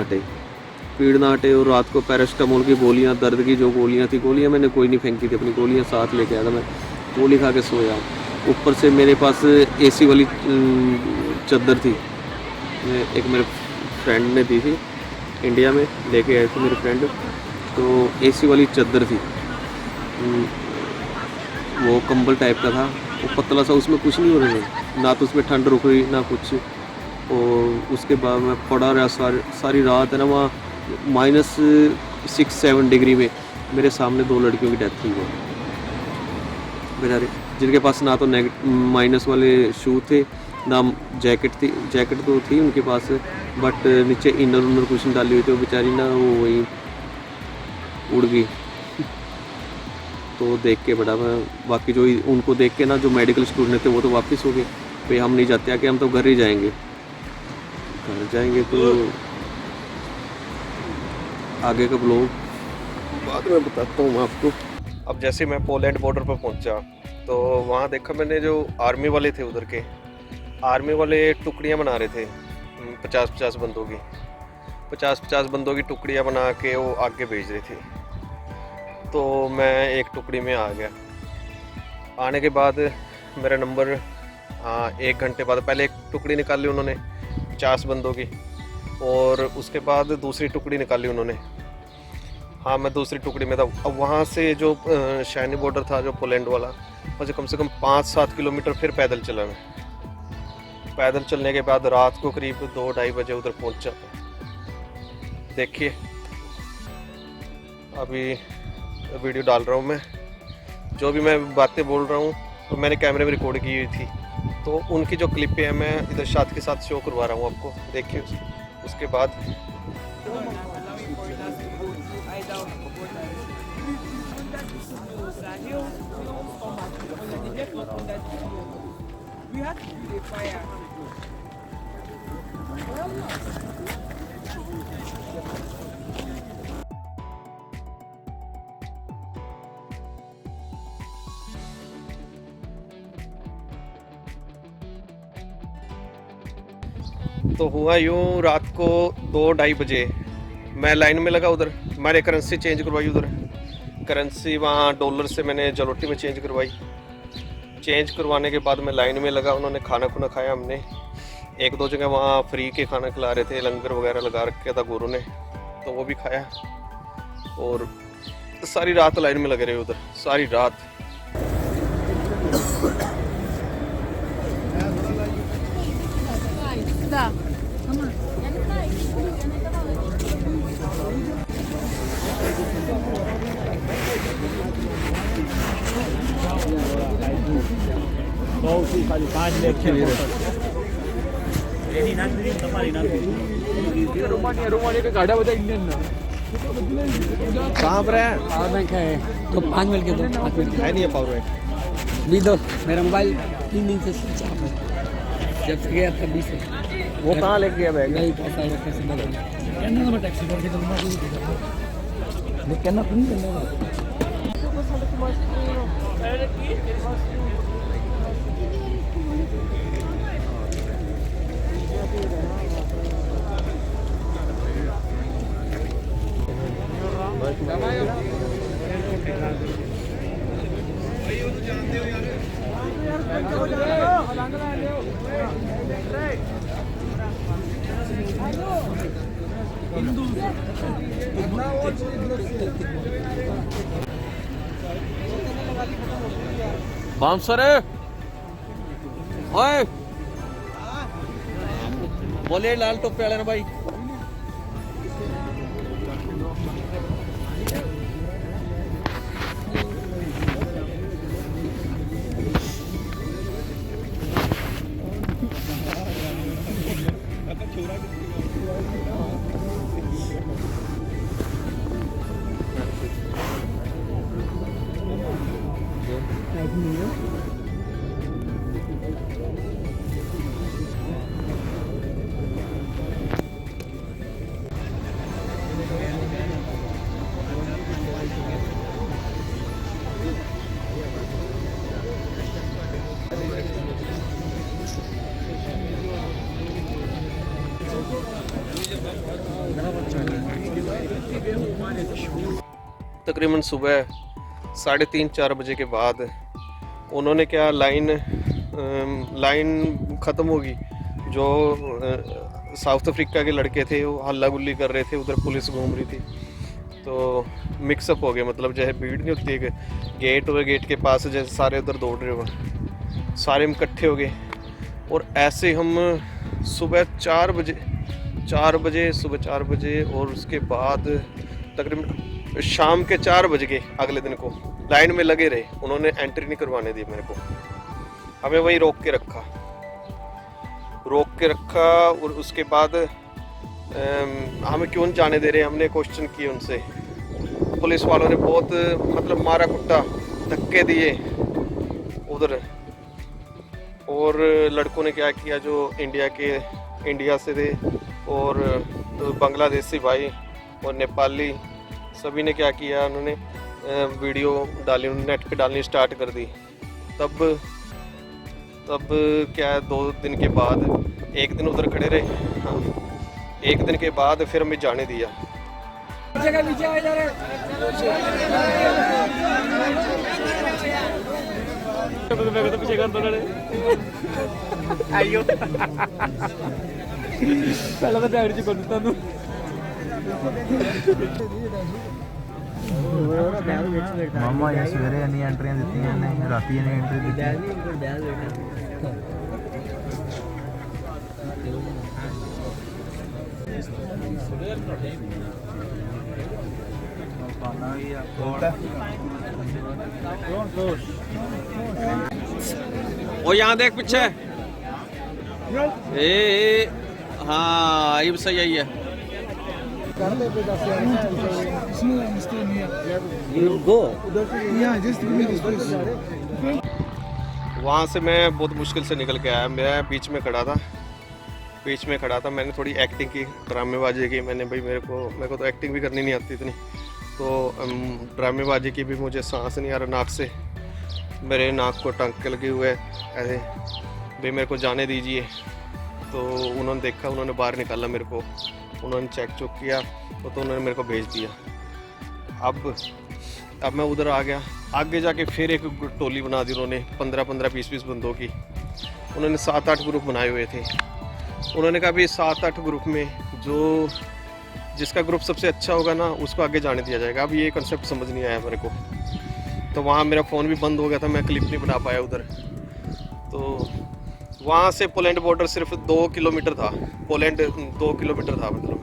हटे और रात को पैरास्टामोल की गोलियां, दर्द की जो गोलियां थी, गोलियां मैंने कोई नहीं फेंकी थी, अपनी गोलियां साथ लेके आया था, मैं गोली खा के सोया। ऊपर से मेरे पास एसी वाली चादर थी, एक मेरे फ्रेंड ने दी थी, इंडिया में लेके आए थे मेरे फ्रेंड, तो एसी वाली चादर थी, वो कंबल टाइप का था, वो पतला सा, उसमें कुछ नहीं हो रहा था, ना तो उसमें ठंड रुक रही ना कुछ। और उसके बाद मैं पड़ा रहा सारी रात है ना, वहाँ -6-7 डिग्री में मेरे सामने 2 लड़कियों की डेथ हुई, बेचारे, जिनके पास ना तो माइनस वाले शू थे, ना जैकेट तो थी उनके पास, बट नीचे इनर कुछ नहीं डाली हुई थी, वो बेचारी ना वो वही उड़ गई। तो देख के बड़ा मैं, बाकी जो उनको देख के ना जो मेडिकल स्टूडेंट थे वो तो वापस हो गए, भाई हम नहीं जाते कि हम तो घर ही जाएंगे, तो आगे का ब्लॉग बाद में बताता हूँ मैं आपको। अब जैसे मैं पोलैंड बॉर्डर पर पहुँचा तो वहाँ देखा मैंने, जो आर्मी वाले थे उधर के, आर्मी वाले टुकड़ियाँ बना रहे थे 50-50 बंदों की, 50-50 बंदों की टुकड़ियाँ बना के वो आगे भेज रहे थे। तो मैं एक टुकड़ी में आ गया, आने के बाद मेरा नंबर, हाँ 1 घंटे बाद पहले एक टुकड़ी निकाल ली उन्होंने 50 बंदों की, और उसके बाद दूसरी टुकड़ी निकाली उन्होंने, हाँ मैं दूसरी टुकड़ी में था। अब वहाँ से जो सैनी बॉर्डर था जो पोलैंड वाला, मुझे कम से कम 5-7 किलोमीटर फिर पैदल चला मैं। पैदल चलने के बाद रात को करीब 2-2:30 बजे उधर पहुँचा। देखिए अभी वीडियो डाल रहा हूँ मैं, जो भी मैं बातें बोल रहा हूँ तो मैंने कैमरे में रिकॉर्ड की हुई थी, तो उनकी जो क्लिप है मैं इधर साथ के साथ शो करवा रहा हूँ आपको, देखिए। उसके बाद तो हुआ यूँ, रात को 2-2:30 बजे मैं लाइन में लगा, उधर मैंने करेंसी चेंज करवाई, उधर करेंसी वहाँ डॉलर से मैंने जलोटी में चेंज करवाई। चेंज करवाने के बाद मैं लाइन में लगा, उन्होंने खाना खुना खाया, हमने 1-2 जगह वहाँ फ्री के खाना खिला रहे थे, लंगर वगैरह लगा रखे था गुरु ने, तो वो भी खाया। और सारी रात लाइन में लगे रहे उधर, सारी रात। गाड्या होत्या इंडियन ना कहाँ पर है? पावर बैंक है तो 5 मिनट के दो, 5 मिनट है नहीं है पावर बैंक। भी दो, मेरा मोबाइल 3 दिन से स्विच ऑफ है, जब से गया तब भी से। वो कहाँ लेके गया बैग? नहीं पैसा है, कैसे लगा कहना मैं टैक्सी करके दूंगा, नहीं कहना तुम नहीं करना। बाउंसर है, ओए बोले लाल टोपी वाले ना भाई। तकरीबन सुबह 3:30-4 बजे के बाद उन्होंने क्या लाइन ख़त्म होगी। जो साउथ अफ्रीका के लड़के थे वो हल्ला गुल्ली कर रहे थे, उधर पुलिस घूम रही थी, तो मिक्सअप हो गए। मतलब जैसे भीड़ नहीं होती है गेट और गेट के पास, जैसे सारे उधर दौड़ रहे हो, सारे हम इकट्ठे हो गए। और ऐसे हम सुबह 4 बजे और उसके बाद तकरीबन शाम के 4 बज गए अगले दिन को लाइन में लगे रहे। उन्होंने एंट्री नहीं करवाने दी मेरे को, हमें वहीं रोक के रखा। और उसके बाद हमें क्यों नहीं जाने दे रहे, हमने क्वेश्चन किए उनसे। पुलिस वालों ने बहुत मतलब मारा कुटा, धक्के दिए उधर। और लड़कों ने क्या किया, जो इंडिया से थे और बांग्लादेशी भाई और नेपाली, सभी ने क्या किया, उन्होंने वीडियो डाली, नेट पे डालनी स्टार्ट कर दी। तब क्या 2 दिन के बाद, 1 दिन उधर खड़े रहे, हाँ 1 दिन के बाद फिर हमें जाने दिया। मामा ये सवेरे इन्नी एंट्रियां दित्तियां ने, राती इन्नी एंट्री दित्ती। वो यहाँ देख पीछे, हाँ ये सही है। वहाँ से मैं बहुत मुश्किल से निकल के आया। मैं बीच में खड़ा था, मैंने थोड़ी एक्टिंग की, ड्रामेबाजी की। मैंने भाई मेरे को तो एक्टिंग भी करनी नहीं आती इतनी, तो ड्रामेबाजी की भी। मुझे सांस नहीं आ रहा नाक से, मेरे नाक को टांके लगे हुए ऐसे, भाई मेरे को जाने दीजिए। तो उन्होंने देखा, उन्होंने बाहर निकाला मेरे को, उन्होंने चेक किया तो उन्होंने मेरे को भेज दिया। अब मैं उधर आ गया। आगे जाके फिर एक टोली बना दी उन्होंने, 15-15, 20-20 बंदों की। उन्होंने 7-8 ग्रुप बनाए हुए थे। उन्होंने कहा भाई 7-8 ग्रुप में जिसका ग्रुप सबसे अच्छा होगा ना, उसको आगे जाने दिया जाएगा। अब ये कंसेप्ट समझ नहीं आया मेरे को, तो वहाँ मेरा फ़ोन भी बंद हो गया था, मैं क्लिप नहीं बना पाया उधर। तो वहाँ से पोलैंड बॉर्डर सिर्फ 2 किलोमीटर था, पोलैंड 2 किलोमीटर था, मतलब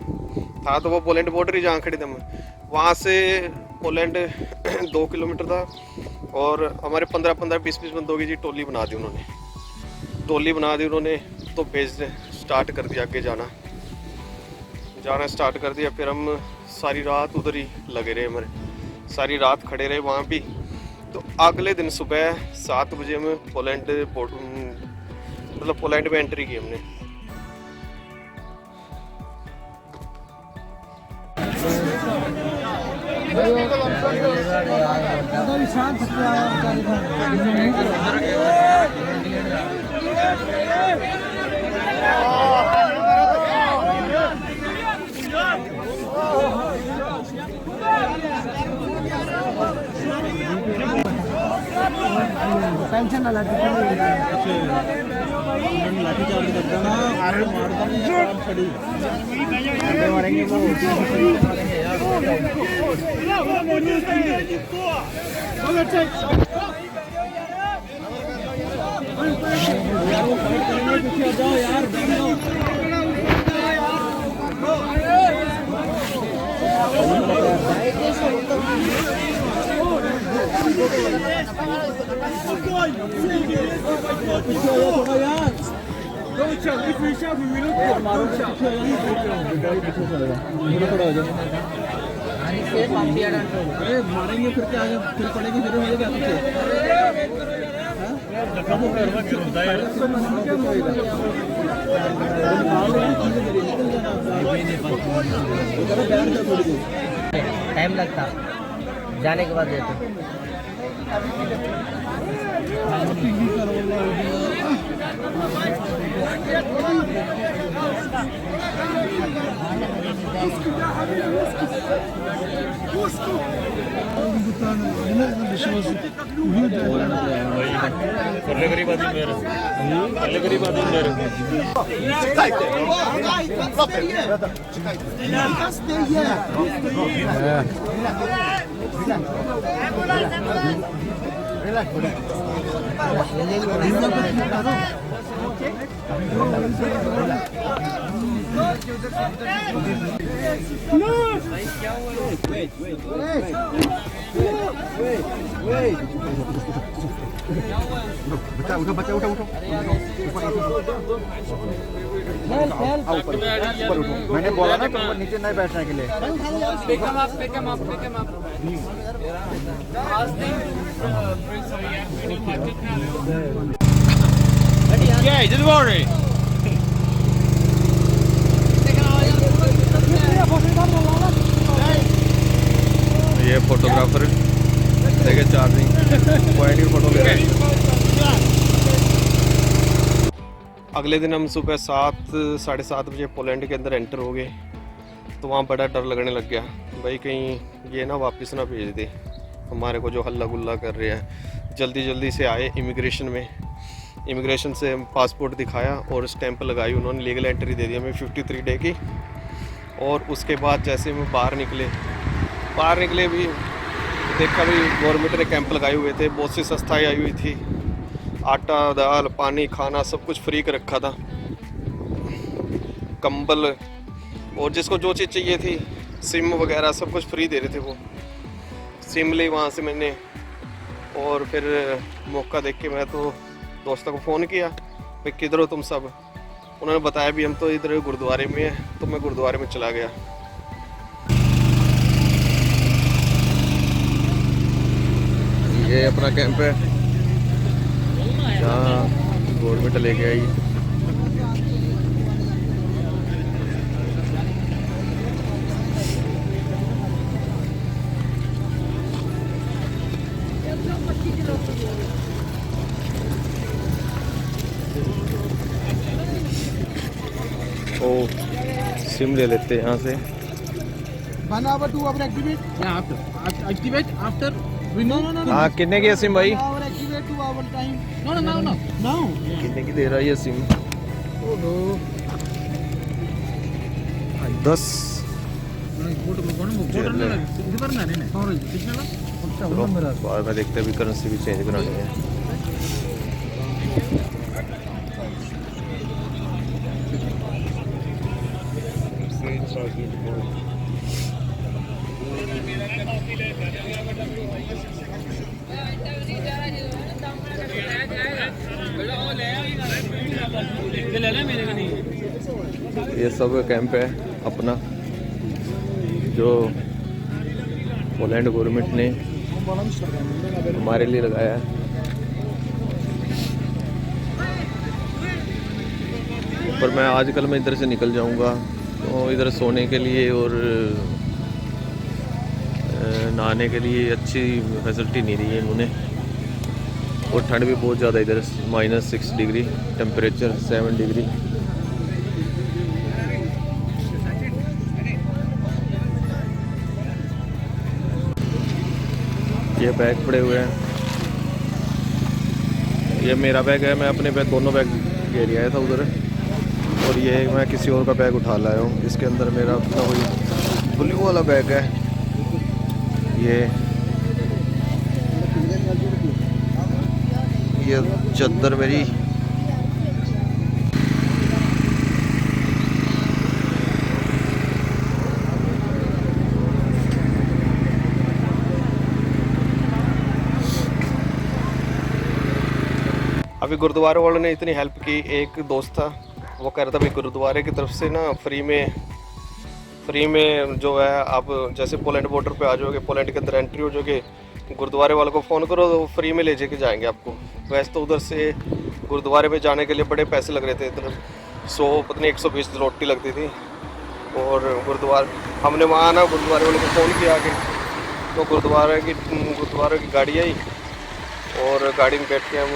था तो वो पोलैंड बॉर्डर ही जहाँ खड़े थे हम। वहाँ से पोलैंड 2 किलोमीटर था, और हमारे 15-15, 20-20 बंदों की टोली बना दी उन्होंने। तो भेज स्टार्ट कर दिया, आगे जाना स्टार्ट कर दिया। फिर हम सारी रात उधर ही लगे रहे, हमारे सारी रात खड़े रहे वहाँ भी। तो अगले दिन सुबह 7 बजे हम पोलैंड में एंट्री की हमने। टेंशन ना लाठी चार्ज कर देना, मार खड़ी मारेंगे वो मारेंगे फिर क्या, फिर पड़ेगी, फिर हो टाइम लगता, जाने के बाद देते। मैंने बोला ना तुम नीचे नहीं बैठने के लिए। Yeah, just worry. ये फोटोग्राफर देखे चार्जिंग पॉइंट की फोटो ले रहे हैं। अगले दिन हम सुबह 7-7:30 बजे पोलैंड के अंदर एंटर हो गए, तो वहाँ बड़ा डर लगने लग गया भाई कहीं ये ना वापस ना भेज दे हमारे को, जो हल्ला गुल्ला कर रहे हैं। जल्दी से आए इमिग्रेशन में, इमिग्रेशन से पासपोर्ट दिखाया और स्टैंप लगाई, उन्होंने लीगल एंट्री दे दी हमें 53 डे की। और उसके बाद जैसे हम बाहर निकले भी देखा भी गवर्नमेंट ने कैंप लगाए हुए थे, बहुत सी संस्थाएं आई हुई थी, आटा दाल पानी खाना सब कुछ फ्री कर रखा था, कंबल और जिसको जो चीज़ चाहिए थी सिम वगैरह सब कुछ फ्री दे रहे थे। वो सिम ली वहाँ से मैंने, और फिर मौका देख के मैं तो दोस्तों को फ़ोन किया भाई किधर हो तुम सब। उन्होंने बताया भी हम तो इधर गुरुद्वारे में हैं, तो मैं गुरुद्वारे में चला गया। ये अपना कैंप है जहाँ गवर्नमेंट लेके आई। ओ सिम ले लेते हैं यहाँ से। हाँ कितने की है सिम भाई? कितने की दे रहा है ये सिम? 10। बाद में देखते हैं, भी करेंसी भी चेंज करानी है। ये सब कैंप है अपना जो पोलैंड गवर्नमेंट ने हमारे लिए लगाया है। पर मैं आजकल मैं इधर से निकल जाऊंगा, तो इधर सोने के लिए और नहाने के लिए अच्छी फैसिलिटी नहीं दी है इन्होंने। और ठंड भी बहुत ज़्यादा इधर, -6 डिग्री टेम्परेचर, 7 डिग्री। ये बैग पड़े हुए हैं, ये मेरा बैग है, मैं अपने बैग दोनों बैग ले आया था उधर, और ये मैं किसी और का बैग उठा लाया हूँ। इसके अंदर मेरा अपना वही ब्लू वाला बैग है। ये चद्दर मेरी, अभी गुरुद्वारे वालों ने इतनी हेल्प की। एक दोस्त था वो कह रहा था भाई गुरुद्वारे की तरफ से ना फ्री में जो है, आप जैसे पोलैंड बॉर्डर पे आ जाओगे, पोलैंड के अंदर एंट्री हो जाओगे, गुरुद्वारे वालों को फ़ोन करो तो फ्री में ले जाके जाएंगे आपको। वैसे तो उधर से गुरुद्वारे में जाने के लिए बड़े पैसे लग रहे थे, इधर 100 पता नहीं 120 रोटी लगती थी। और गुरुद्वारे हमने वहाँ ना गुरुद्वारे वालों को फ़ोन किया कि तो गुरुद्वारे की गाड़ी आई और गाड़ी में बैठ के हम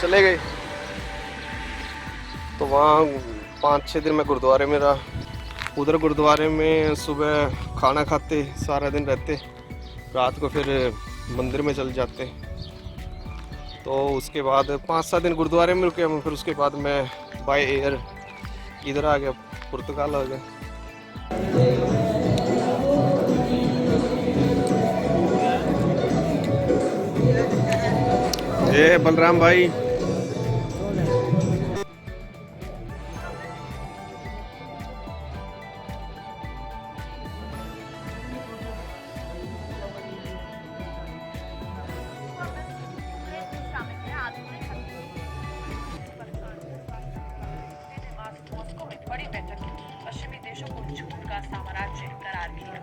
चले गए। तो वहाँ 5-6 दिन मैं गुरुद्वारे में रहा। उधर गुरुद्वारे में सुबह खाना खाते, सारा दिन रहते, रात को फिर मंदिर में चल जाते हैं। तो उसके बाद 5-7 दिन गुरुद्वारे में रुके हम, फिर उसके बाद मैं बाय एयर इधर आ गया, पुर्तगाल आ गया। ये बलराम भाई, मॉस्को में बड़ी बैठक की, पश्चिमी देशों को झूठ का साम्राज्य करार किया।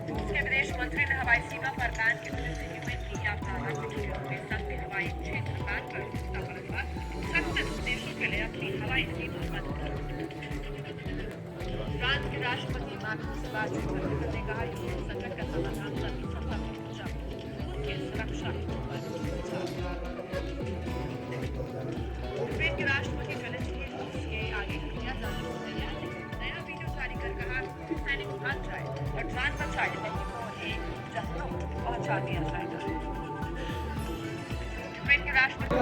रूस के विदेश मंत्री ने हवाई सीमा पर बैन की वजह से यूएन की यात्रा रद्द की। संघीय हवाई क्षेत्र बैन पर इसका पलटवार 37 देशों के लिए अपनी हवाई सीमा बंद कर। फ्रांस के राष्ट्रपति मैक्रोन से बातचीत करते हुए कहा कि संकट का समाधान सभी सत्ता में जब उनके सुरक्षा यूक्रेन के राष्ट्रपति जेलेंस्की रूस के आगे किया जा नया वीडियो जारी कर कहा सैनिक भाग जाए और जान बचाए नहीं तो एक जहन्नुम पहुंचा दिया जाएगा। यूक्रेन के राष्ट्रपति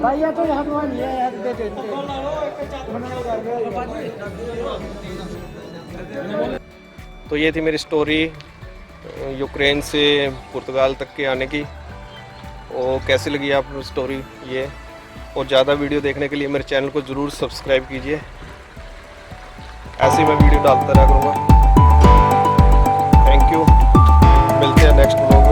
भैया तो यहाँ पर नहीं है यार, दे दे। तो ये थी मेरी स्टोरी यूक्रेन से पुर्तगाल तक के आने की। और कैसी लगी आपको स्टोरी ये, और ज़्यादा वीडियो देखने के लिए मेरे चैनल को ज़रूर सब्सक्राइब कीजिए। ऐसे ही मैं वीडियो डालता रहा करूँगा। थैंक यू, मिलते हैं नेक्स्ट व्लॉग।